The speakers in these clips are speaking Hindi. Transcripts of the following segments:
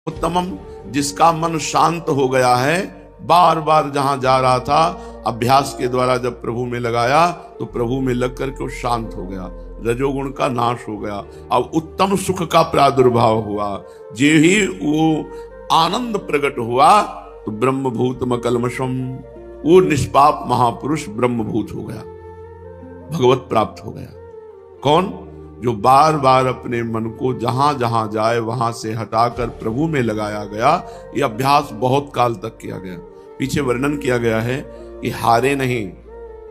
उत्तमम, जिसका मन शांत हो गया है, बार बार जहां जा रहा था अभ्यास के द्वारा जब प्रभु में लगाया तो प्रभु में लग करके वो शांत हो गया, रजोगुण का नाश हो गया। अब उत्तम सुख का प्रादुर्भाव हुआ। जे ही वो आनंद प्रकट हुआ तो ब्रह्मभूत मकलमशम, वो निष्पाप महापुरुष ब्रह्मभूत हो गया, भगवत प्राप्त हो गया। कौन? जो बार बार अपने मन को जहां जहां जाए वहां से हटाकर प्रभु में लगाया गया। यह अभ्यास बहुत काल तक किया गया। पीछे वर्णन किया गया है कि हारे नहीं,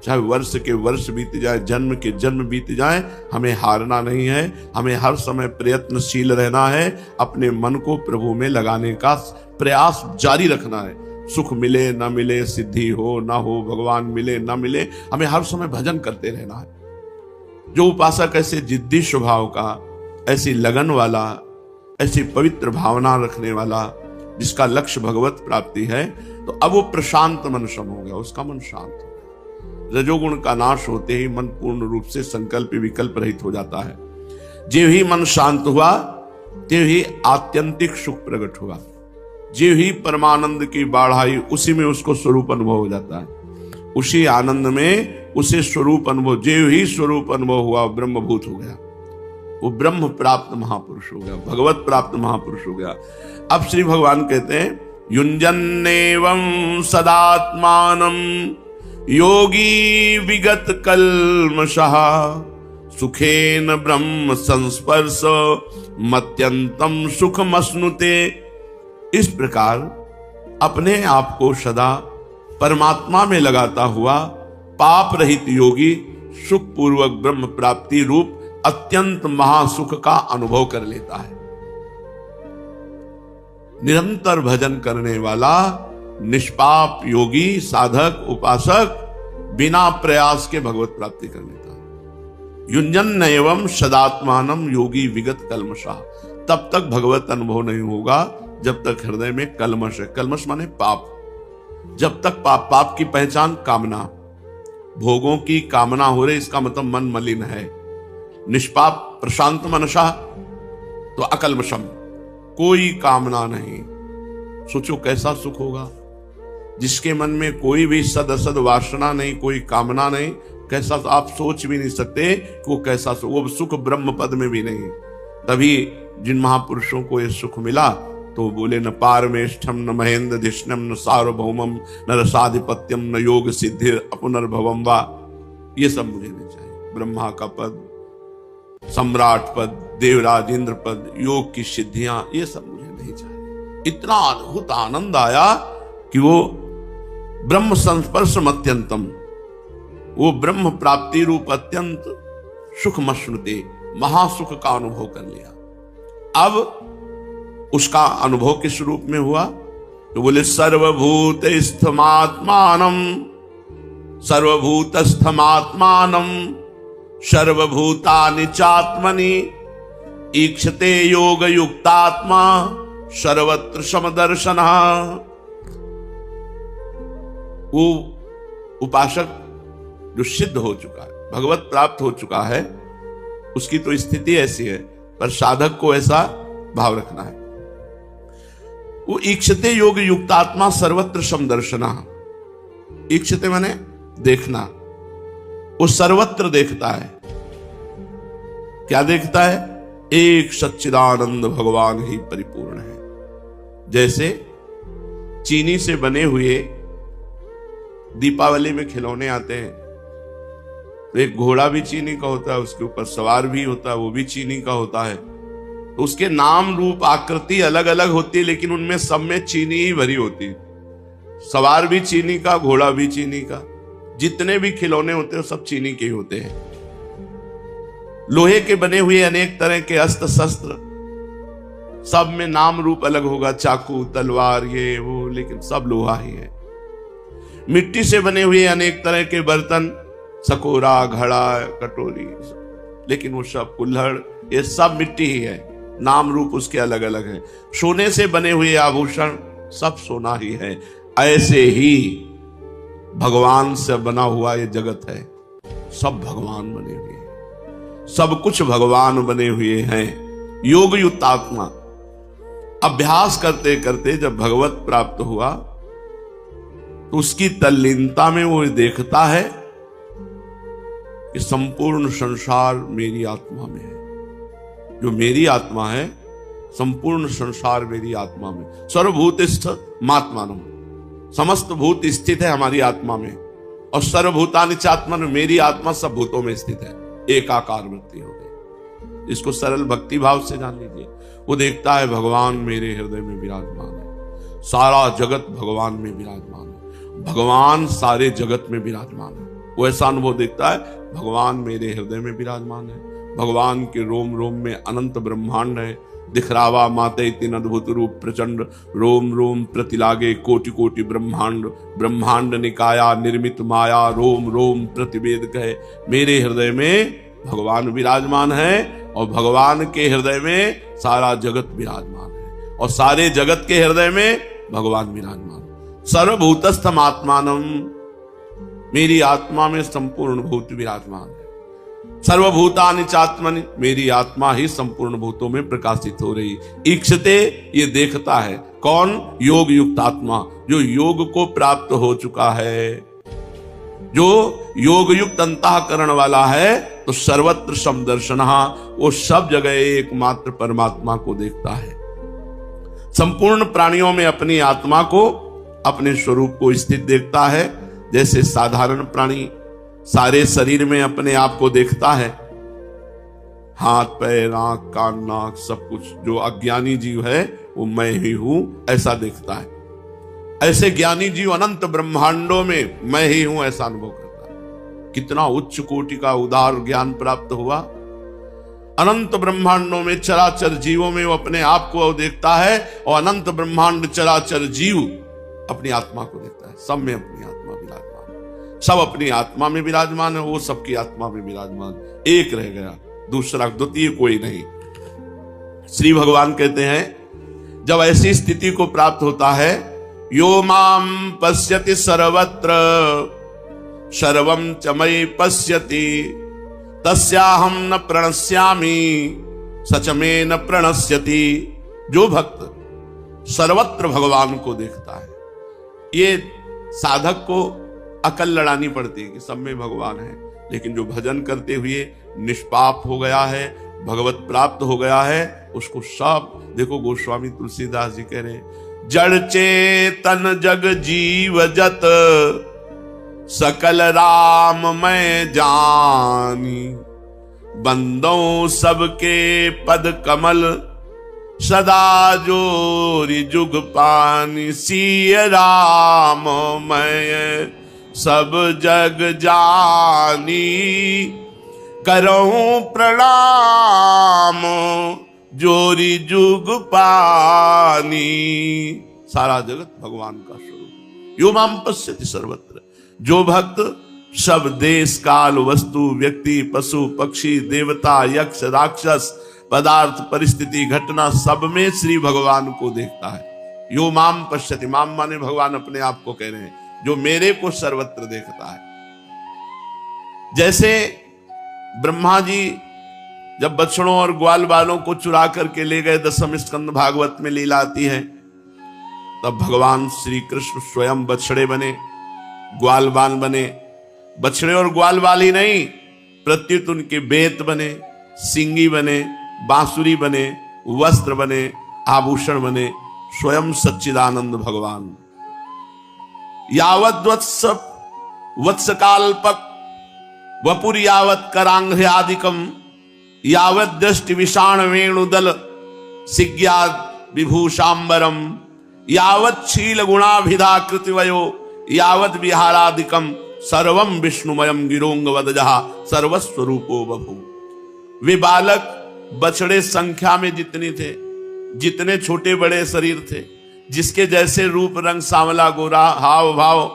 चाहे वर्ष के वर्ष बीत जाए, जन्म के जन्म बीत जाए, हमें हारना नहीं है। हमें हर समय प्रयत्नशील रहना है, अपने मन को प्रभु में लगाने का प्रयास जारी रखना है। सुख मिले ना मिले, सिद्धि हो ना हो, भगवान मिले ना मिले, हमें हर समय भजन करते रहना है। जो उपासक ऐसे जिद्दी स्वभाव का, ऐसी लगन वाला, ऐसी पवित्र भावना रखने वाला, जिसका लक्ष्य भगवत प्राप्ति है, तो अब वो प्रशांत मन सम हो गया, उसका मन शांत हो गया। रजोगुण का नाश होते ही मन पूर्ण रूप से संकल्प विकल्प रहित हो जाता है। जो ही मन शांत हुआ ते ही आत्यंतिक सुख प्रकट हुआ। जो ही परमानंद की बाढ़ आई, उसी में उसको स्वरूप अनुभव हो जाता है। उसी आनंद में उसे स्वरूप अनुभव, जो ही स्वरूप अनुभव हुआ, ब्रह्मभूत हो गया, वो ब्रह्म प्राप्त महापुरुष हो गया, भगवत प्राप्त महापुरुष हो गया। अब श्री भगवान कहते हैं, युञ्जन्नेवं सदात्मानं योगी विगत कल्मषः सुखेन ब्रह्म संस्पर्श मत्यंतम सुखमश्नुते। इस प्रकार अपने आप को सदा परमात्मा में लगाता हुआ पाप रहित योगी सुख पूर्वक ब्रह्म प्राप्ति रूप अत्यंत महासुख का अनुभव कर लेता है। निरंतर भजन करने वाला निष्पाप योगी साधक उपासक बिना प्रयास के भगवत प्राप्ति कर लेता है। युञ्जन एवं सदात्मानम योगी विगत कल्मषः। तब तक भगवत अनुभव नहीं होगा जब तक हृदय में कल्मष है। कल्मष माने पाप। जब तक पाप की पहचान कामना, भोगों की कामना हो रही, इसका मतलब मन मलिन है। निष्पाप प्रशांत मनसा तो अकल्मषम, कोई कामना नहीं। सोचो कैसा सुख होगा जिसके मन में कोई भी सद असद वासना नहीं, कोई कामना नहीं। कैसा, तो आप सोच भी नहीं सकते कि वो कैसा सुख, वो सुख ब्रह्म पद में भी नहीं। तभी जिन महापुरुषों को ये सुख मिला तो बोले, न पारमेष्ठम न महेंद्र धिष्णम न सार्वभौमम न रसाधिपत्यम न योग सिद्धि अपुनर्भवम वा। ये सब मुझे नहीं चाहिए। ब्रह्मा का पद, सम्राट पद, देवराज इंद्र पद, योग की सिद्धियां, ये सब मुझे नहीं चाहिए। इतना अद्भुत आनंद आया कि वो ब्रह्म संस्पर्श अत्यंतम, वो ब्रह्म प्राप्ति रूप अत्यंत सुख मश्नुते, महासुख का अनुभव कर लिया। अब उसका अनुभव किस रूप में हुआ? तो बोले, सर्वभूत स्थमात्मानम सर्वभूत स्थमात्मानम सर्वभूतानि चात्मनि ईक्षते योग युक्तात्मा सर्वत्र समदर्शनः। वो उपासक जो सिद्ध हो चुका है, भगवत प्राप्त हो चुका है, उसकी तो स्थिति ऐसी है, पर साधक को ऐसा भाव रखना है। वो ईक्षते योग युक्तात्मा सर्वत्र समदर्शना। ईक्षते माने देखना, वो सर्वत्र देखता है। क्या देखता है? एक सच्चिदानंद भगवान ही परिपूर्ण है। जैसे चीनी से बने हुए दीपावली में खिलौने आते हैं, तो एक घोड़ा भी चीनी का होता है, उसके ऊपर सवार भी होता है, वो भी चीनी का होता है। तो उसके नाम रूप आकृति अलग अलग होती है, लेकिन उनमें सब में चीनी ही भरी होती है। सवार भी चीनी का, घोड़ा भी चीनी का, जितने भी खिलौने होते हैं सब चीनी के ही होते हैं। लोहे के बने हुए अनेक तरह के अस्त्र शस्त्र, सब में नाम रूप अलग होगा, चाकू तलवार ये वो, लेकिन सब लोहा ही है। मिट्टी से बने हुए अनेक तरह के बर्तन, सकोरा, घड़ा, कटोरी, लेकिन वो सब कुल्हड़, ये सब मिट्टी ही है, नाम रूप उसके अलग अलग है। सोने से बने हुए आभूषण, सब सोना ही है। ऐसे ही भगवान से बना हुआ ये जगत है, सब भगवान बने हुए हैं, सब कुछ भगवान बने हुए हैं। योग युक्त आत्मा, अभ्यास करते करते जब भगवत प्राप्त हुआ तो उसकी तल्लीनता में वो देखता है कि संपूर्ण संसार मेरी आत्मा में है। जो मेरी आत्मा है, संपूर्ण संसार मेरी आत्मा में। सर्वभूतिस्थ मात्मानम, समस्त भूत स्थित है हमारी आत्मा में। और सर्वभूतानि चात्मन, मेरी आत्मा सब भूतों में स्थित है। एकाकार वृत्ति हो गई। इसको सरल भक्ति भाव से जान लीजिए। वो देखता है भगवान मेरे हृदय में विराजमान है, सारा जगत भगवान में विराजमान है, भगवान सारे जगत में विराजमान है। वो ऐसा अनुभव देखता है, भगवान मेरे हृदय में विराजमान है, भगवान के रोम रोम में अनंत ब्रह्मांड है। दिखरावा माते तीन अद्भुत रूप प्रचंड, रोम रोम प्रतिलागे कोटि कोटि ब्रह्मांड, ब्रह्मांड निकाया निर्मित माया, रोम रोम प्रतिवेद कहे। मेरे हृदय में भगवान विराजमान है और भगवान के हृदय में सारा जगत विराजमान है और सारे जगत के हृदय में भगवान विराजमान। सर्वभूतस्थम आत्मानम, मेरी आत्मा में संपूर्ण भूत विराजमान है। सर्वभूतानि चात्मनि, मेरी आत्मा ही संपूर्ण भूतों में प्रकाशित हो रही। ईक्षते, ये देखता है कौन? योग युक्त आत्मा, जो योग को प्राप्त हो चुका है, जो योग युक्त अंतःकरण वाला है। तो सर्वत्र समदर्शनः, वो सब जगह एकमात्र परमात्मा को देखता है। संपूर्ण प्राणियों में अपनी आत्मा को, अपने स्वरूप को स्थित देखता है। जैसे साधारण प्राणी सारे शरीर में अपने आप को देखता है, हाथ पैर आंख कान नाक सब कुछ। जो अज्ञानी जीव है वो मैं ही हूं ऐसा देखता है। ऐसे ज्ञानी जीव अनंत ब्रह्मांडों में मैं ही हूं ऐसा अनुभव करता है। कितना उच्च कोटि का उदार ज्ञान प्राप्त हुआ। अनंत ब्रह्मांडों में चराचर जीवों में वो अपने आप को देखता है और अनंत ब्रह्मांड चराचर जीव अपनी आत्मा को देखता है। सब में अपनी आत्मा विराजमान है, सब अपनी आत्मा में विराजमान है, वो सबकी आत्मा में विराजमान। एक रह गया, दूसरा द्वितीय कोई नहीं। श्री भगवान कहते हैं जब ऐसी स्थिति को प्राप्त होता है, यो माम पश्यति सर्वत्र सर्वं च मयि पश्यति तस्याहं न प्रणश्यामि सच में न प्रणश्यति। जो भक्त सर्वत्र भगवान को देखता है, ये साधक को अकल लड़ानी पड़ती है कि सब में भगवान है, लेकिन जो भजन करते हुए निष्पाप हो गया है, भगवत प्राप्त हो गया है, उसको सब देखो। गोस्वामी तुलसीदास जी कह रहे हैं, जड़ चेतन जग जीव जत सकल राम मैं जानी, बंदों सबके पद कमल सदा जोरी जुग पानी। सिय राम मैं सब जग जानी, करऊं प्रणाम जोरी जुग पानी। सारा जगत भगवान का स्वरूप। यो माम पश्यति सर्वत्र, जो भक्त सब देश काल वस्तु व्यक्ति पशु पक्षी देवता यक्ष राक्षस पदार्थ परिस्थिति घटना सब में श्री भगवान को देखता है। यो माम पश्यति, माम माने भगवान अपने आप को कह रहे हैं, जो मेरे को सर्वत्र देखता है। जैसे ब्रह्मा जी जब बछड़ों और ग्वाल बालों को चुरा करके ले गए, दसम स्कंद भागवत में लीला आती है, तब भगवान श्री कृष्ण स्वयं बछड़े बने, ग्वाल बाल बने। बछड़े और ग्वाल बाल ही नहीं, प्रत्युत उनके बेत बने, सिंगी बने, बांसुरी बने, वस्त्र बने, आभूषण बने, स्वयं सच्चिदानंद भगवान। यावत वत्सकाल्पक वपुर यावत करांघ्यादिकम, यावत दृष्टि विषाण वेणुदल सिज्ञा विभूषांबरम, यावत शील गुणाभिधा कृतिवयो यावत विहारादिकम, सर्वम विष्णुमयम गिरोंग वदजहा सर्वस्वरूपो बभू। वे बालक बछड़े संख्या में जितने थे, जितने छोटे बड़े शरीर थे, जिसके जैसे रूप रंग सांवला गोरा हाव भाव,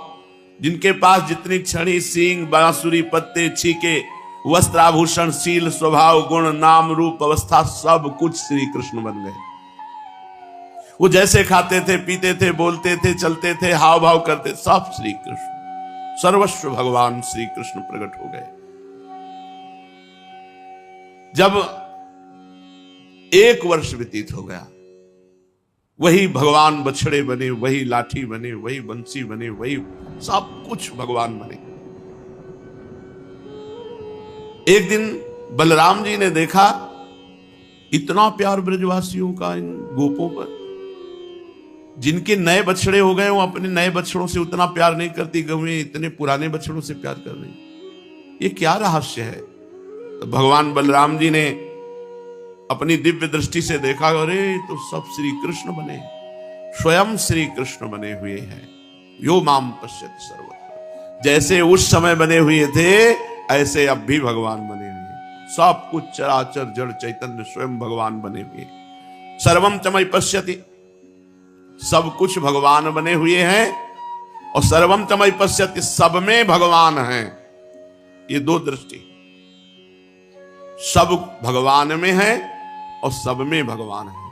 जिनके पास जितनी छड़ी सींग बांसुरी पत्ते छीके वस्त्र आभूषण शील स्वभाव गुण नाम रूप अवस्था सब कुछ श्री कृष्ण बन गए। वो जैसे खाते थे पीते थे बोलते थे चलते थे हाव भाव करते, सब श्री कृष्ण, सर्वस्व भगवान श्री कृष्ण प्रकट हो गए। जब 1 वर्ष व्यतीत हो गया, वही भगवान बछड़े बने, वही लाठी बने, वही बंसी बने, वही सब कुछ भगवान बने। एक दिन बलराम जी ने देखा इतना प्यार ब्रजवासियों का इन गोपों पर, जिनके नए बछड़े हो गए वो अपने नए बछड़ों से उतना प्यार नहीं करती, गौएं इतने पुराने बछड़ों से प्यार कर रही। ये क्या रहस्य है? तो भगवान बलराम जी ने अपनी दिव्य दृष्टि से देखा, अरे तो सब श्री कृष्ण बने, स्वयं श्री कृष्ण बने हुए हैं। यो माम पश्यति सर्वत्र, जैसे उस समय बने हुए थे ऐसे अब भी भगवान बने हुए। सब कुछ चराचर जड़ चैतन्य स्वयं भगवान बने हुए। सर्वम च मयि पश्यति, सब कुछ भगवान बने हुए हैं, और सर्वम च मयि पश्यति, सब में भगवान है। ये दो दृष्टि, सब भगवान में है और सब में भगवान है।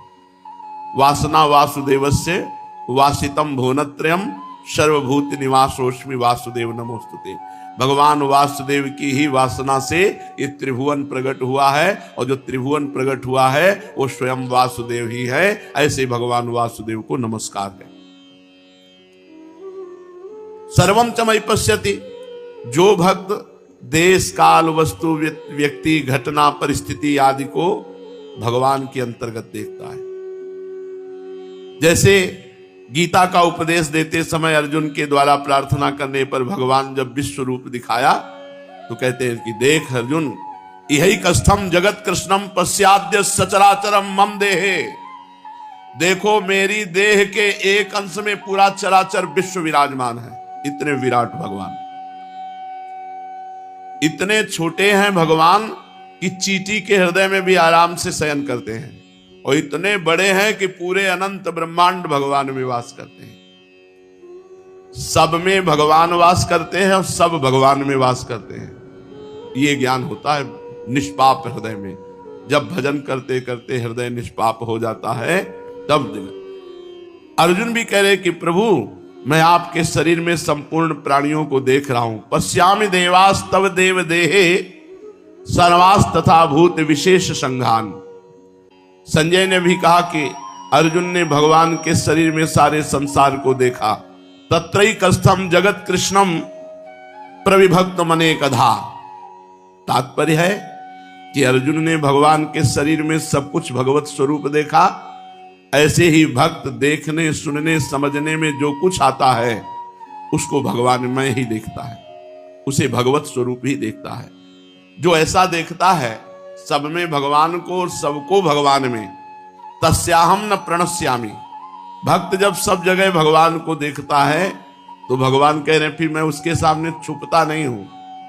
वासना वासुदेवस्य वासितम भुवनत्रयम् सर्वभूत निवासोस्मि वासुदेव नमोस्तुते। भगवान वासुदेव की ही वासना से ये त्रिभुवन प्रकट हुआ है, और जो त्रिभुवन प्रकट हुआ है वो स्वयं वासुदेव ही है। ऐसे भगवान वासुदेव को नमस्कार है। सर्वम च मयि पश्यति, जो भक्त देश काल वस्तु व्यक्ति घटना परिस्थिति आदि को भगवान के अंतर्गत देखता है। जैसे गीता का उपदेश देते समय अर्जुन के द्वारा प्रार्थना करने पर भगवान जब विश्व रूप दिखाया तो कहते हैं कि देख अर्जुन, यही कस्थम जगत कृष्णम पश्याद्य सचराचरम मम देहे। देखो मेरी देह के एक अंश में पूरा चराचर विश्व विराजमान है। इतने विराट भगवान, इतने छोटे हैं भगवान कि चींटी के हृदय में भी आराम से शयन करते हैं, और इतने बड़े हैं कि पूरे अनंत ब्रह्मांड भगवान में वास करते हैं। सब में भगवान वास करते हैं और सब भगवान में वास करते हैं। ये ज्ञान होता है निष्पाप हृदय में। जब भजन करते करते हृदय निष्पाप हो जाता है तब अर्जुन भी कह रहे कि प्रभु मैं आपके शरीर में संपूर्ण प्राणियों को देख रहा हूं। पश्यामि देवास तव देव देहे सर्वास तथा भूत विशेष संघान। संजय ने भी कहा कि अर्जुन ने भगवान के शरीर में सारे संसार को देखा। तत्रैकस्थम जगत कृष्णम प्रविभक्त मने कधा। तात्पर्य है कि अर्जुन ने भगवान के शरीर में सब कुछ भगवत स्वरूप देखा। ऐसे ही भक्त देखने सुनने समझने में जो कुछ आता है उसको भगवान में ही देखता है, उसे भगवत स्वरूप ही देखता है। जो ऐसा देखता है सब में भगवान को और सबको भगवान में, तस्याहम न प्रणश्यामि। भक्त जब सब जगह भगवान को देखता है तो भगवान कह रहे फिर मैं उसके सामने छुपता नहीं हूं।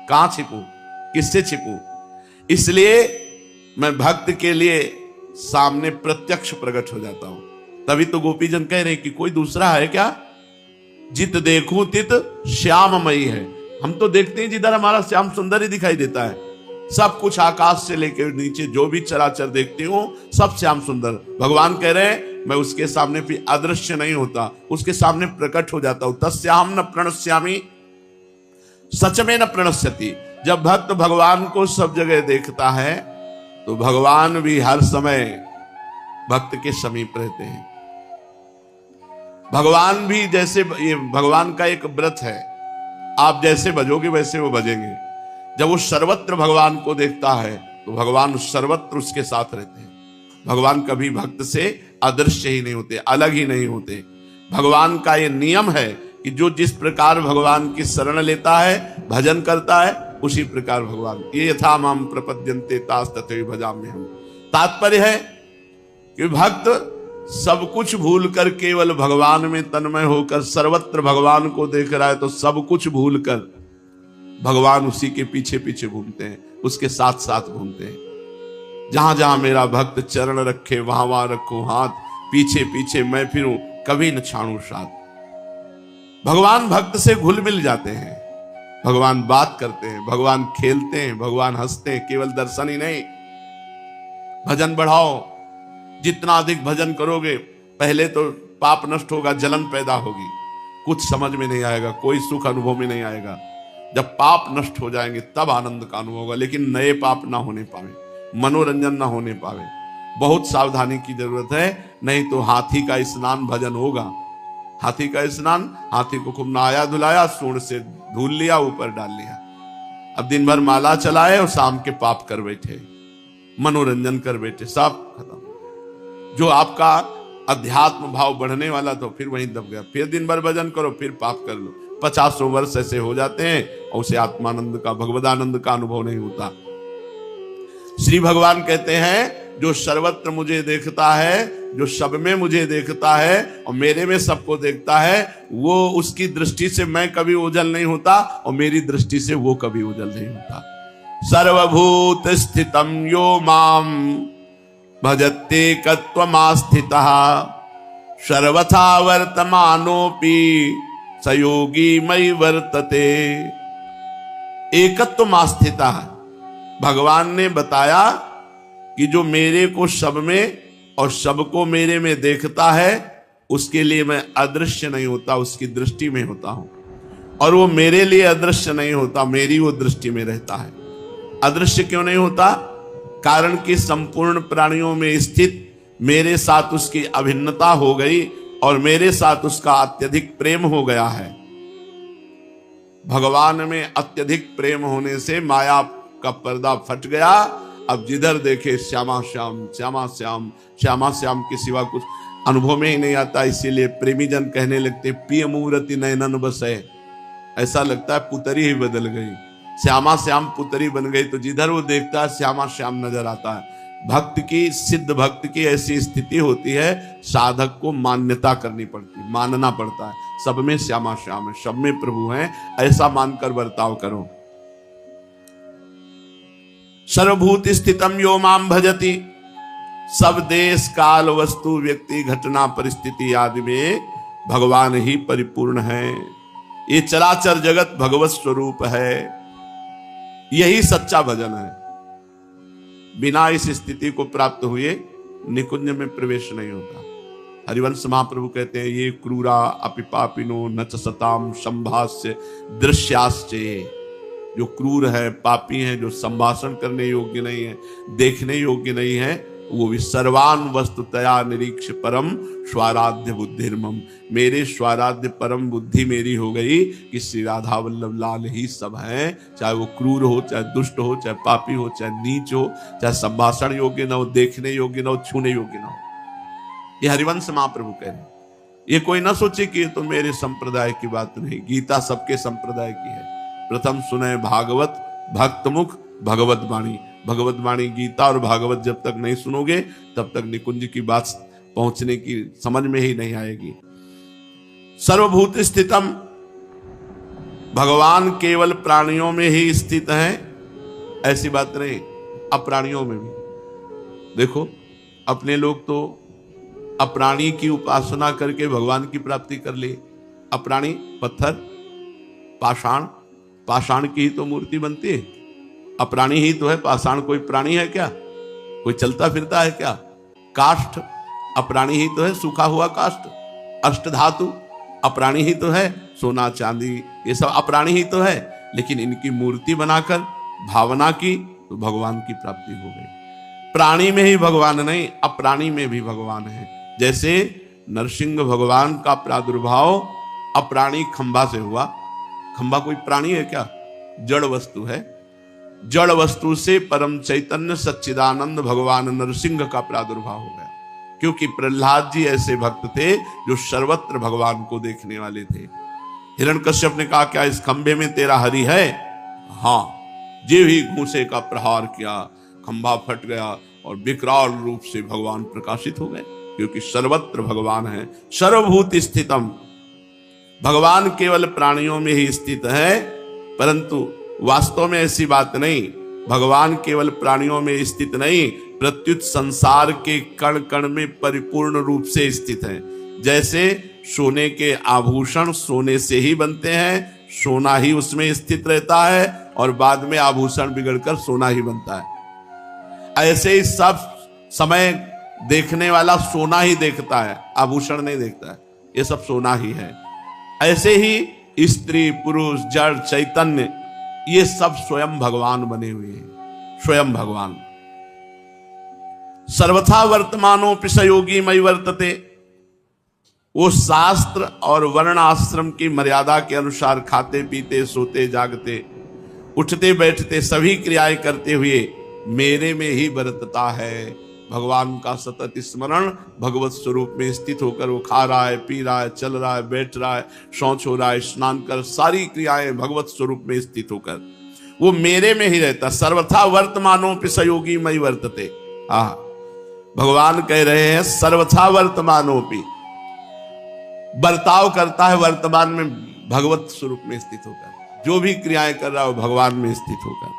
कहां छिपूं, किससे छिपूं? इसलिए मैं भक्त के लिए सामने प्रत्यक्ष प्रकट हो जाता हूं। तभी तो गोपीजन कह रहे कि कोई दूसरा है क्या? जित देखूं तित श्याममयी है। हम तो देखते हैं जिधर हमारा श्याम सुंदर ही दिखाई देता है। सब कुछ आकाश से लेकर नीचे जो भी चराचर देखती हूं सब श्याम सुंदर। भगवान कह रहे हैं मैं उसके सामने फिर अदृश्य नहीं होता, उसके सामने प्रकट हो जाता हूं। तस्याहम न प्रणश्यामि सच में न प्रणश्यति। जब भक्त भगवान को सब जगह देखता है तो भगवान भी हर समय भक्त के समीप रहते हैं। भगवान भी जैसे, ये भगवान का एक व्रत है, आप जैसे भजोगे वैसे वो भजेंगे। जब वो सर्वत्र भगवान को देखता है तो भगवान सर्वत्र उसके साथ रहते हैं। भगवान कभी भक्त से अदृश्य ही नहीं होते, अलग ही नहीं होते। भगवान का ये नियम है कि जो जिस प्रकार भगवान की शरण लेता है, भजन करता है, उसी प्रकार भगवान ये यथा माम प्रपद्यन्ते तास तथैव भजाम्यहम्। तात्पर्य है कि भक्त सब कुछ भूल कर केवल भगवान में तन्मय होकर सर्वत्र भगवान को देख रहा है तो सब कुछ भूल कर भगवान उसी के पीछे पीछे घूमते हैं, उसके साथ साथ घूमते हैं। जहां जहां मेरा भक्त चरण रखे वहां वहां रखो हाथ, पीछे पीछे मैं फिरूं कभी न छाड़ू साथ। भगवान भक्त से घुल मिल जाते हैं, भगवान बात करते हैं, भगवान खेलते हैं, भगवान हंसते हैं। केवल दर्शन ही नहीं, भजन बढ़ाओ। जितना अधिक भजन करोगे पहले तो पाप नष्ट होगा, जलन पैदा होगी, कुछ समझ में नहीं आएगा, कोई सुख अनुभव में नहीं आएगा। जब पाप नष्ट हो जाएंगे तब आनंद का अनुभव होगा। लेकिन नए पाप ना होने पावे, मनोरंजन ना होने पावे, बहुत सावधानी की जरूरत है, नहीं तो हाथी का स्नान भजन होगा। हाथी का स्नान, हाथी को खूब नहाया धुलाया, सूंड से धुल लिया, ऊपर डाल लिया, अब दिन भर माला चलाए और शाम के पाप कर बैठे, मनोरंजन कर बैठे, सब खत्म। जो आपका अध्यात्म भाव बढ़ने वाला तो फिर वहीं दब गया। फिर दिन भर भजन करो, फिर पाप कर लो, 50 वर्ष ऐसे हो जाते हैं और उसे आत्मानंद का, भगवदानंद का अनुभव नहीं होता। श्री भगवान कहते हैं जो सर्वत्र मुझे देखता है, जो सब में मुझे देखता है और मेरे में सबको देखता है, वो उसकी दृष्टि से मैं कभी ओझल नहीं होता और मेरी दृष्टि से वो कभी ओझल नहीं होता। सर्वभूत स्थितम यो माम भजते कत्वमास्थितः सर्वथा वर्तमानोपि सयोगी मयि वर्तते। एकत्वमास्थितः, भगवान ने बताया कि जो मेरे को सब में और सबको मेरे में देखता है, उसके लिए मैं अदृश्य नहीं होता, उसकी दृष्टि में होता हूं, और वो मेरे लिए अदृश्य नहीं होता, मेरी वो दृष्टि में रहता है। अदृश्य क्यों नहीं होता? कारण कि संपूर्ण प्राणियों में स्थित मेरे साथ उसकी अभिन्नता हो गई और मेरे साथ उसका अत्यधिक प्रेम हो गया है। भगवान में अत्यधिक प्रेम होने से माया का पर्दा फट गया। अब जिधर देखे श्यामा श्याम, श्यामा श्याम, श्यामा श्याम के सिवा कुछ अनुभव में ही नहीं आता। इसीलिए प्रेमी जन कहने लगते प्रिय मूर्ति नयनन बसे, ऐसा लगता है पुतरी ही बदल गई, श्यामा श्याम पुतरी बन गई, तो जिधर वो देखता है श्यामा श्याम नजर आता है। भक्त की, सिद्ध भक्त की ऐसी स्थिति होती है, साधक को मान्यता करनी पड़ती, मानना पड़ता है, सब में श्यामा श्याम है, सब में प्रभु है, ऐसा मानकर बर्ताव करो। सर्वभूत स्थितम यो माम भजति, सब देश काल वस्तु व्यक्ति घटना परिस्थिति आदि में भगवान ही परिपूर्ण है। ये चराचर जगत भगवत स्वरूप है, यही सच्चा भजन है। बिना इस स्थिति को प्राप्त हुए निकुंज में प्रवेश नहीं होता। हरिवंश महाप्रभु कहते हैं ये क्रूरा अपिपापिनो न च सताम संभाष्य दृश्याश्चये। जो क्रूर है, पापी है, जो संभाषण करने योग्य नहीं है, देखने योग्य नहीं है, वो भी सर्वान वस्तुतया निरीक्ष परम स्वाराध्य बुद्धिर्मम। मेरे स्वाराध्य परम बुद्धि मेरी हो गई कि श्री राधा वल्लभ लाल ही सब हैं, चाहे वो क्रूर हो, चाहे दुष्ट हो, चाहे पापी हो, चाहे नीच हो, चाहे संभाषण योग्य न हो, देखने योग्य न हो, छूने योग्य न हो। ये हरिवंश महाप्रभु कह रहे हैं। ये कोई ना सोचे कि ये तो मेरे संप्रदाय की बात नहीं, गीता सबके संप्रदाय की है। प्रथम सुने भागवत भक्त मुख भगवत वाणी। भगवत वाणी गीता और भागवत जब तक नहीं सुनोगे तब तक निकुंज की बात पहुंचने की समझ में ही नहीं आएगी। सर्वभूत स्थितम, भगवान केवल प्राणियों में ही स्थित है ऐसी बात नहीं, अप्राणियों में भी। देखो अपने लोग तो अप्राणी की उपासना करके भगवान की प्राप्ति कर ली। अप्राणी पत्थर, पाषाण, पाषाण की ही तो मूर्ति बनती है, अप्राणी ही तो है। पाषाण कोई प्राणी है क्या? कोई चलता फिरता है क्या? काष्ठ अप्राणी ही तो है, सूखा हुआ काष्ठ। अष्टधातु अप्राणी ही तो है, सोना चांदी ये सब अप्राणी ही तो है। लेकिन इनकी मूर्ति बनाकर भावना की तो भगवान की प्राप्ति हो गई। प्राणी में ही भगवान नहीं, अप्राणी में भी भगवान है। जैसे नरसिंह भगवान का प्रादुर्भाव अप्राणी खंभा से हुआ। खंभा कोई प्राणी है क्या? जड़ वस्तु है। जड़ वस्तु से परम चैतन्य सच्चिदानंद भगवान नरसिंह का प्रादुर्भाव हो गया, क्योंकि प्रहलाद जी ऐसे भक्त थे जो सर्वत्र भगवान को देखने वाले थे। हिरण्यकश्यप ने कहा क्या इस खंभे में तेरा हरि है? हाँ। जीव ही घूंसे का प्रहार किया, खंभा फट गया और विकराल रूप से भगवान प्रकाशित हो गए, क्योंकि सर्वत्र भगवान है। सर्वभूत स्थितम, भगवान केवल प्राणियों में ही स्थित है, परंतु वास्तव में ऐसी बात नहीं। भगवान केवल प्राणियों में स्थित नहीं, प्रत्युत संसार के कण कण में परिपूर्ण रूप से स्थित है। जैसे सोने के आभूषण सोने से ही बनते हैं, सोना ही उसमें स्थित रहता है और बाद में आभूषण बिगड़कर सोना ही बनता है। ऐसे ही सब समय देखने वाला सोना ही देखता है, आभूषण नहीं देखता है, ये सब सोना ही है। ऐसे ही स्त्री पुरुष जड़ चैतन्य ये सब स्वयं भगवान बने हुए हैं, स्वयं भगवान। सर्वथा वर्तमानो पिसयोगी मई वर्तते। वो शास्त्र और वर्ण आश्रम की मर्यादा के अनुसार खाते पीते सोते जागते उठते बैठते सभी क्रियाएं करते हुए मेरे में ही बरतता है। भगवान का सतत स्मरण, भगवत स्वरूप में स्थित होकर वो खा रहा है, पी रहा है, चल रहा है, बैठ रहा है, शौच हो रहा है, स्नान कर, सारी क्रियाएं भगवत स्वरूप में स्थित होकर वो मेरे में ही रहता। सर्वथा वर्तमानो पिसयोगी मई वर्तते। भगवान कह रहे हैं सर्वथा वर्तमानोपि, बर्ताव करता है वर्तमान में भगवत स्वरूप में स्थित होकर, जो भी क्रियाएं कर रहा है वो भगवान में स्थित होकर।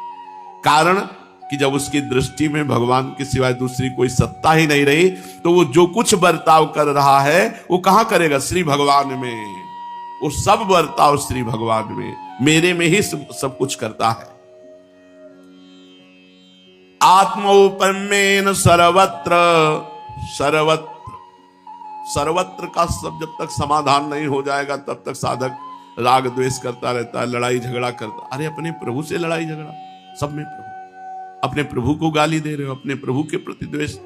कारण कि जब उसकी दृष्टि में भगवान के सिवाय दूसरी कोई सत्ता ही नहीं रही, तो वो जो कुछ बर्ताव कर रहा है वो कहां करेगा? श्री भगवान में। वो सब बर्ताव श्री भगवान में, मेरे में ही सब कुछ करता है। आत्मौपम्येन सर्वत्र, सर्वत्र, सर्वत्र का सब जब तक समाधान नहीं हो जाएगा तब तक साधक राग द्वेष करता रहता है, लड़ाई झगड़ा करता। अरे अपने प्रभु से लड़ाई झगड़ा, सब में प्रभु, अपने प्रभु को गाली दे रहे हो, अपने प्रभु के प्रति द्वेष।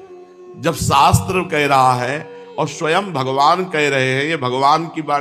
जब शास्त्र कह रहा है और स्वयं भगवान कह रहे हैं, ये भगवान की बात